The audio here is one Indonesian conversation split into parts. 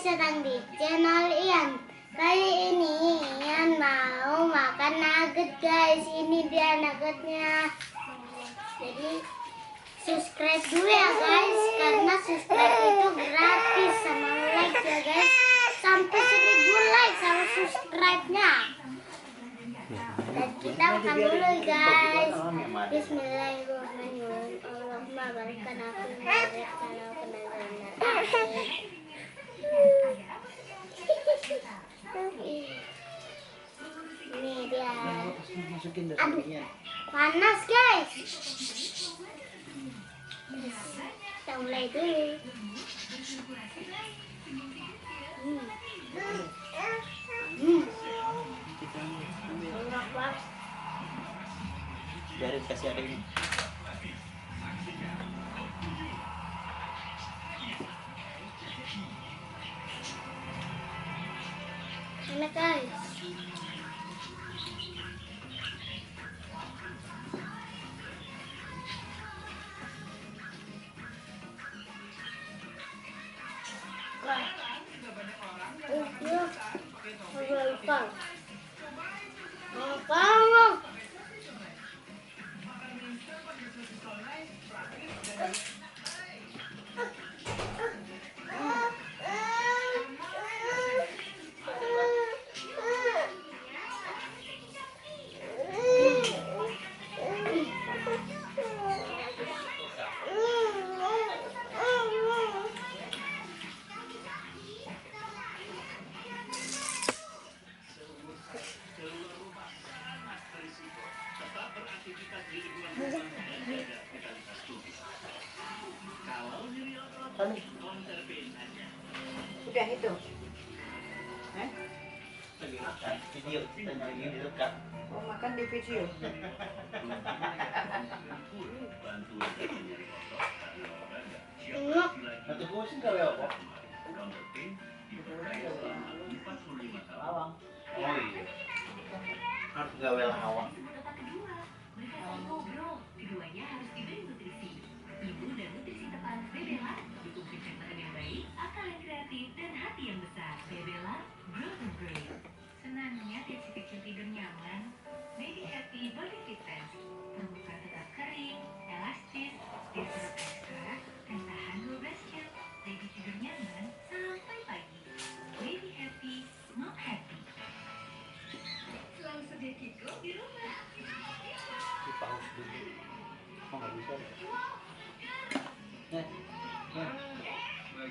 sedang di channel Ian. Kali ini Ian mau makan nugget guys. Ini dia nuggetnya. Jadi subscribe dulu ya guys, karena subscribe itu gratis, sama like ya guys. Sampai 1000 like sama subscribe-nya. Dan kita makan dulu guys. Bismillahirrahmanirrahim. Allahumma balikkan aku ini dia. Aduh, panas guys. Kita mulai dulu. Biarin kasih ada ini. Enak guys. Udah itu. Lagi makan video kita lagi direkam. Mau makan di video. Nanti gue sih gawe apa? Lawang. Oh iya. Harus gawe lawang. Keduanya harus diberi nutrisi. Ibu dan nutrisi tepat Bebela dukung pencernaan yang baik, akal yang kreatif, dan hati yang besar. Bebela, grow and great. Senangnya tiap si kecil tidur nyaman. Baby Happy Body Fit Pants. Permukaan tetap kering, elastis, disuruh ekstra, dan tahan 12 jam. Baby tidur nyaman sampai pagi. Baby Happy, Mom Happy. Selalu sedia Kiko di rumah. Paus dulu. Oh nggak bisa.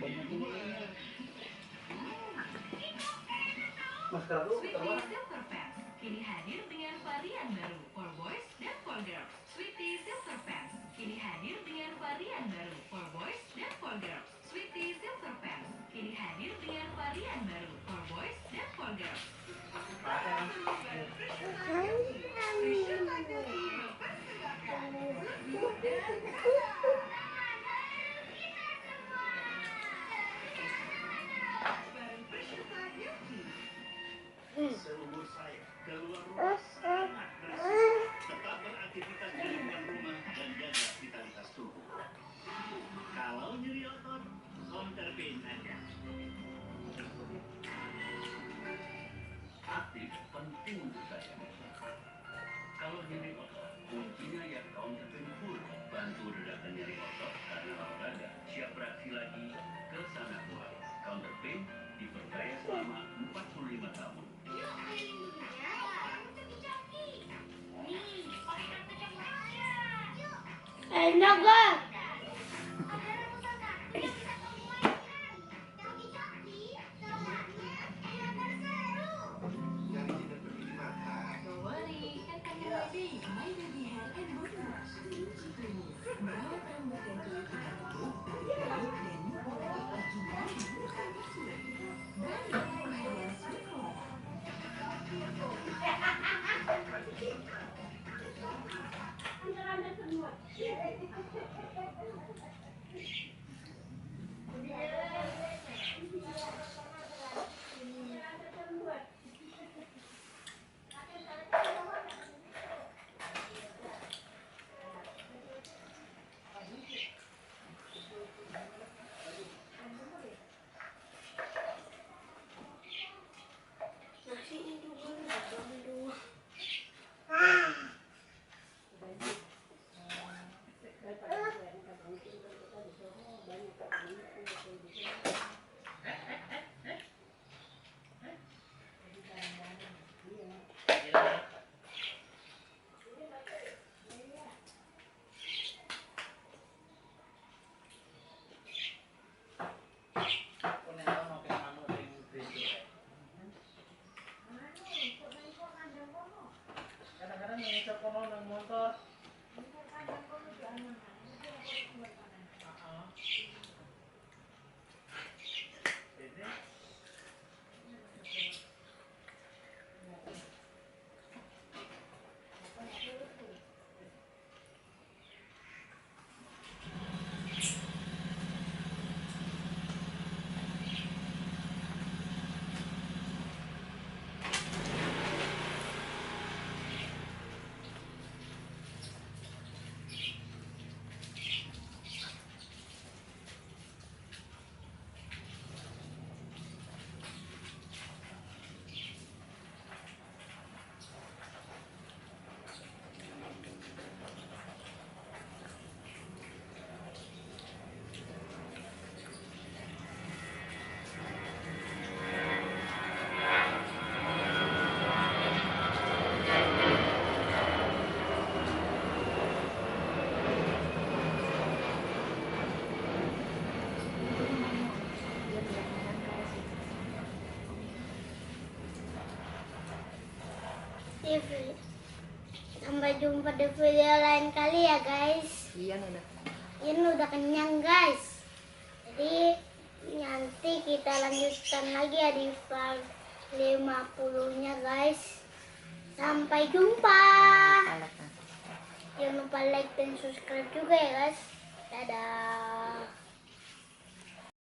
Banyak ini. Masker dulu kita mana? Silver Pants kini hadir dengan varian baru for boys dan for girls. Sweetie Silver Pants kini hadir dengan varian baru for boys dan for girls. Sweetie Silver Pants kini hadir dengan varian baru for boys dan for girls. Seumur saya keluar rumah sangat bersih. Tetap beraktivitas di lingkungan rumah dan jaga vitalitas tubuh. Kalau nyeri otot, Counterpain aja. Aktif penting untuk saya. Kalau nyeri otot, kuncinya ya Counterpain Full. Bantu redakan nyeri otot karena olahraga siap beraksi lagi ke sana kemari. Counterpain dipercaya selama 45 tahun. Enak guys. Don't worry, kan kami ready. My Baby Hair and Body Wash. Merawat rambut dan kulit kita baik dan warna original tanpa sulit. Body Hair and Sweet Home. Sampai jumpa di video lain kali ya guys. Ian udah. Ini udah kenyang guys. Jadi nanti kita lanjutkan lagi ya di part 50-nya guys. Sampai jumpa. Jangan lupa like dan subscribe juga ya guys. Dadah.